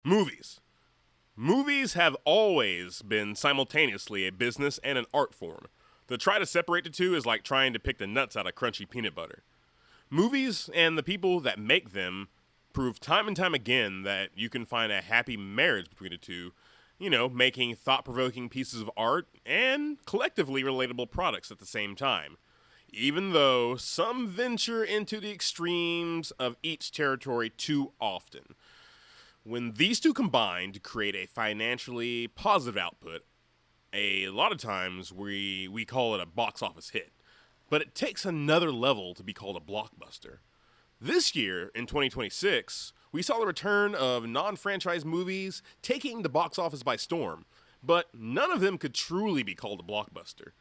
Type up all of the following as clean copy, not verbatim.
Movies. Movies have always been simultaneously a business and an art form. To try to separate the two is like trying to pick the nuts out of crunchy peanut butter. Movies and the people that make them prove time and time again that you can find a happy marriage between the two, making thought provoking pieces of art and collectively relatable products at the same time. Even though some venture into the extremes of each territory too often. When these two combine to create a financially positive output, a lot of times we call it a box office hit. But it takes another level to be called a blockbuster. This year, in 2026, we saw the return of non-franchise movies taking the box office by storm, but none of them could truly be called a blockbuster.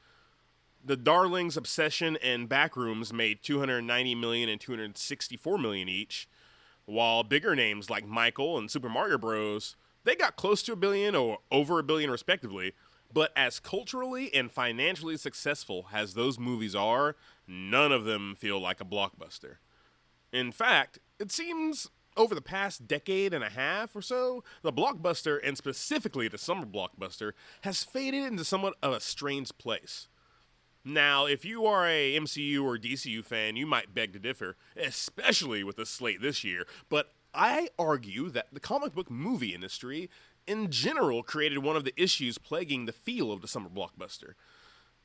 The Darlings, Obsession, and Backrooms made $290 million and $264 million each, while bigger names like Michael and Super Mario Bros., they got close to $1 billion or over $1 billion respectively, but as culturally and financially successful as those movies are, none of them feel like a blockbuster. In fact, it seems over the past decade and a half or so, the blockbuster, and specifically the summer blockbuster, has faded into somewhat of a strange place. Now, if you are a MCU or DCU fan, you might beg to differ, especially with the slate this year, but I argue that the comic book movie industry in general created one of the issues plaguing the feel of the summer blockbuster.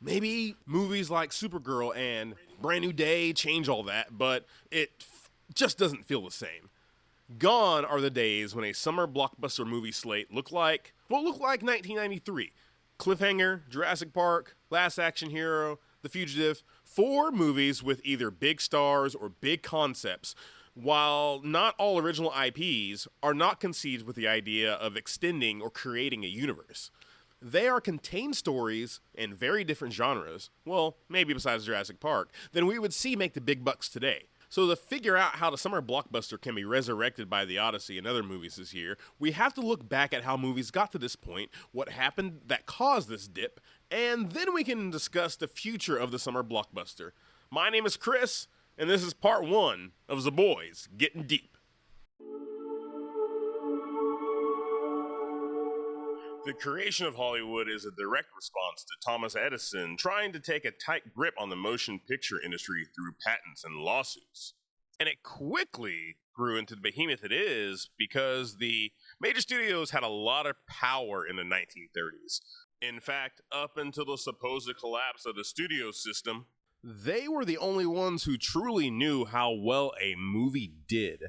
Maybe movies like Supergirl and Brand New Day change all that, but it just doesn't feel the same. Gone are the days when a summer blockbuster movie slate looked like 1993. Cliffhanger, Jurassic Park, Last Action Hero, The Fugitive, 4 movies with either big stars or big concepts, while not all original IPs are not conceived with the idea of extending or creating a universe. They are contained stories in very different genres, well, maybe besides Jurassic Park, than we would see make the big bucks today. So to figure out how the summer blockbuster can be resurrected by The Odyssey and other movies this year, we have to look back at how movies got to this point, what happened that caused this dip, and then we can discuss the future of the summer blockbuster. My name is Chris, and this is part 1 of Zaboys Getting Deep. The creation of Hollywood is a direct response to Thomas Edison trying to take a tight grip on the motion picture industry through patents and lawsuits. And it quickly grew into the behemoth it is because the major studios had a lot of power in the 1930s. In fact, up until the supposed collapse of the studio system, they were the only ones who truly knew how well a movie did.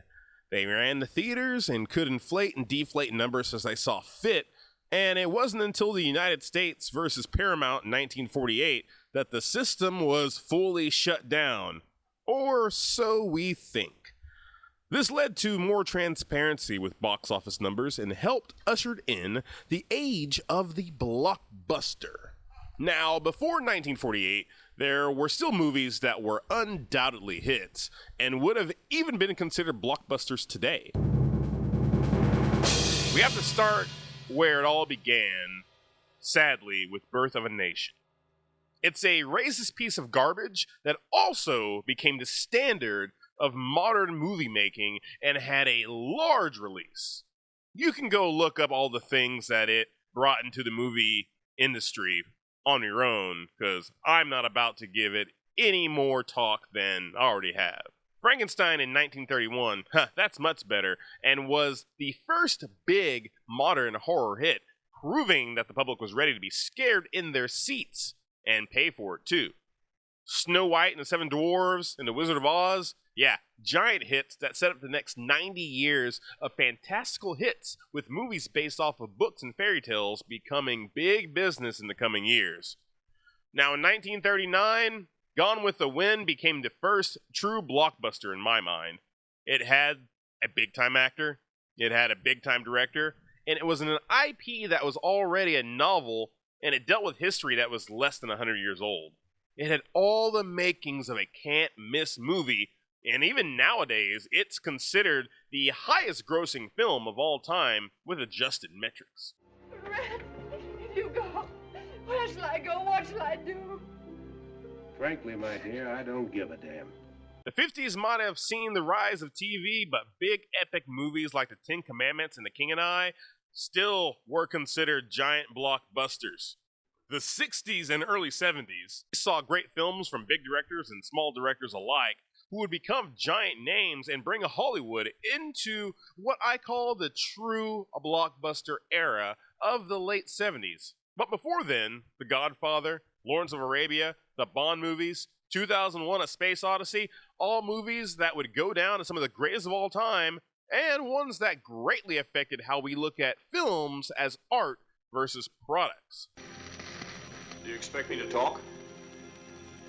They ran the theaters and could inflate and deflate numbers as they saw fit. And it wasn't until the United States versus Paramount in 1948 that the system was fully shut down. Or so we think. This led to more transparency with box office numbers and helped usher in the age of the blockbuster. Now, before 1948, there were still movies that were undoubtedly hits and would have even been considered blockbusters today. We have to start where it all began, sadly, with Birth of a Nation. It's a racist piece of garbage that also became the standard of modern movie making and had a large release. You can go look up all the things that it brought into the movie industry on your own, because I'm not about to give it any more talk than I already have. Frankenstein in 1931, that's much better, and was the first big modern horror hit, proving that the public was ready to be scared in their seats and pay for it too. Snow White and the Seven Dwarfs and The Wizard of Oz, yeah, giant hits that set up the next 90 years of fantastical hits, with movies based off of books and fairy tales becoming big business in the coming years. Now in 1939, Gone with the Wind became the first true blockbuster in my mind. It had a big-time actor, it had a big-time director, and it was an IP that was already a novel, and it dealt with history that was less than 100 years old. It had all the makings of a can't-miss movie, and even nowadays, it's considered the highest-grossing film of all time with adjusted metrics. Red, you go. Where shall I go? What shall I do? Frankly, my dear, I don't give a damn. The 50s might have seen the rise of TV, but big epic movies like The Ten Commandments and The King and I still were considered giant blockbusters. The 60s and early 70s saw great films from big directors and small directors alike who would become giant names and bring Hollywood into what I call the true blockbuster era of the late 70s. But before then, The Godfather, Lawrence of Arabia, the Bond movies, 2001: A Space Odyssey, all movies that would go down as some of the greatest of all time, and ones that greatly affected how we look at films as art versus products. Do you expect me to talk?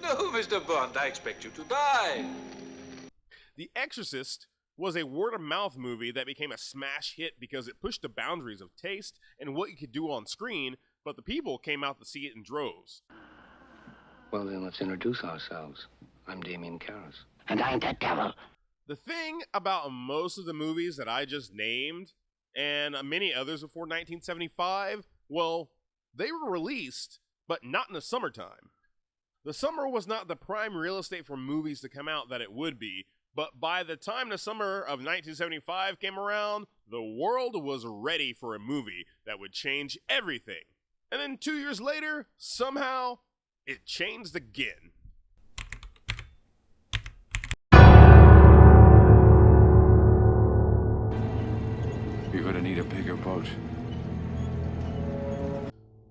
No, Mr. Bond, I expect you to die. The Exorcist was a word-of-mouth movie that became a smash hit because it pushed the boundaries of taste and what you could do on screen, but the people came out to see it in droves. Well, then let's introduce ourselves. I'm Damien Karras. And I'm the devil. The thing about most of the movies that I just named, and many others before 1975, well, they were released, but not in the summertime. The summer was not the prime real estate for movies to come out that it would be, but by the time the summer of 1975 came around, the world was ready for a movie that would change everything. And then 2 years later, somehow, it changed again. You're gonna need a bigger boat.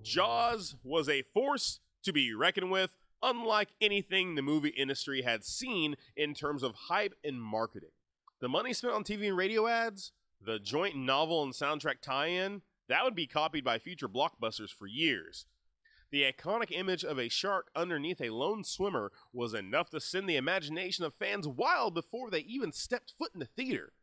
Jaws was a force to be reckoned with, unlike anything the movie industry had seen in terms of hype and marketing. The money spent on TV and radio ads, the joint novel and soundtrack tie-in, that would be copied by future blockbusters for years. The iconic image of a shark underneath a lone swimmer was enough to send the imagination of fans wild before they even stepped foot in the theater.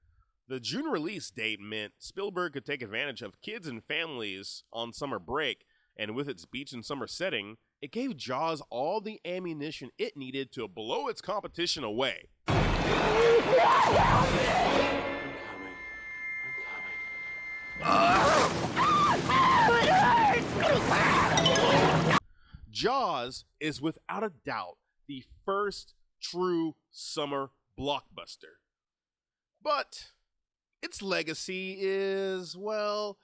The June release date meant Spielberg could take advantage of kids and families on summer break, and with its beach and summer setting, it gave Jaws all the ammunition it needed to blow its competition away. Jaws is without a doubt the first true summer blockbuster. But its legacy is, well,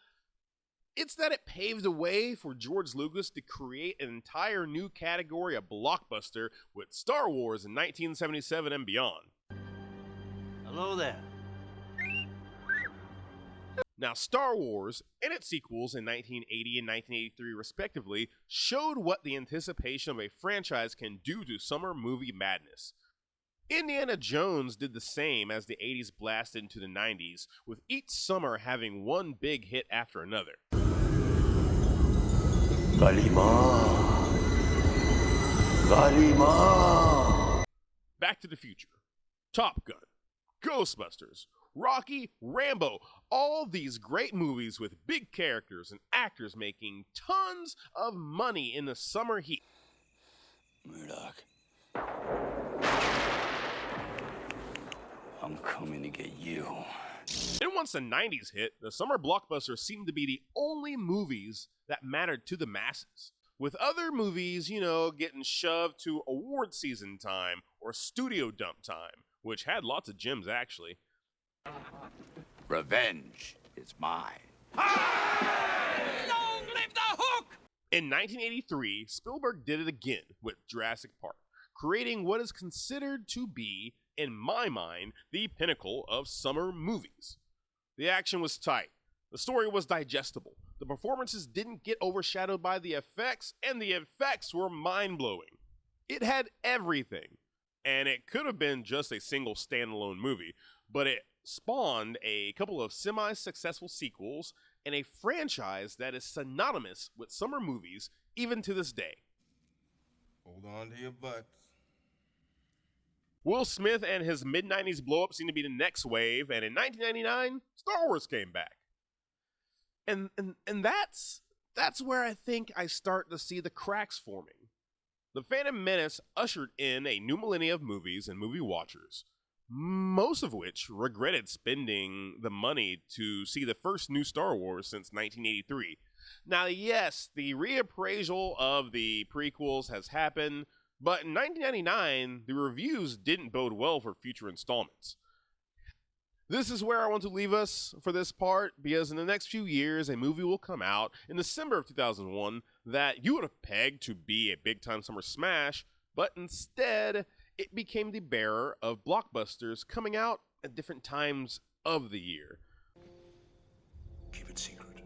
it's that it paved the way for George Lucas to create an entire new category of blockbuster with Star Wars in 1977 and beyond. Hello there. Now, Star Wars and its sequels in 1980 and 1983 respectively showed what the anticipation of a franchise can do to summer movie madness. Indiana Jones did the same as the 80s blasted into the 90s, with each summer having one big hit after another. Kalima. Kalima. Back to the Future, Top Gun, Ghostbusters, Rocky, Rambo, all these great movies with big characters and actors making tons of money in the summer heat. Murdoch. I'm coming to get you. And once the 90s hit, the summer blockbusters seemed to be the only movies that mattered to the masses. With other movies, getting shoved to award season time or studio dump time, which had lots of gems actually. Revenge is mine. Long live the hook! In 1983, Spielberg did it again with Jurassic Park, creating what is considered to be, in my mind, the pinnacle of summer movies. The action was tight, the story was digestible, the performances didn't get overshadowed by the effects, and the effects were mind-blowing. It had everything, and it could have been just a single standalone movie, but it spawned a couple of semi-successful sequels and a franchise that is synonymous with summer movies even to this day. Hold on to your butts. Will Smith and his mid-90s blow-up seemed to be the next wave, and in 1999, Star Wars came back. And that's where I think I start to see the cracks forming. The Phantom Menace ushered in a new millennia of movies and movie watchers, most of which regretted spending the money to see the first new Star Wars since 1983. Now, yes, the reappraisal of the prequels has happened, But in 1999, the reviews didn't bode well for future installments. This is where I want to leave us for this part, because in the next few years, a movie will come out in December of 2001 that you would have pegged to be a big-time summer smash, but instead, it became the bearer of blockbusters coming out at different times of the year. Keep it secret.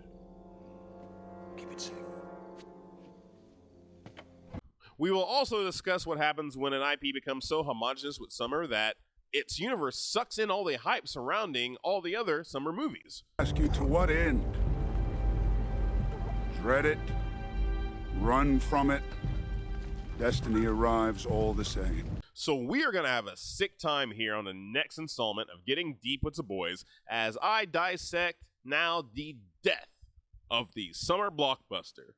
Keep it safe. We will also discuss what happens when an IP becomes so homogenous with summer that its universe sucks in all the hype surrounding all the other summer movies. Ask you to what end? Dread it, run from it, destiny arrives all the same. So we are going to have a sick time here on the next installment of Getting Deep with Zaboys as I dissect now the death of the summer blockbuster.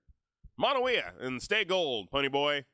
Monowea and stay gold, pony boy.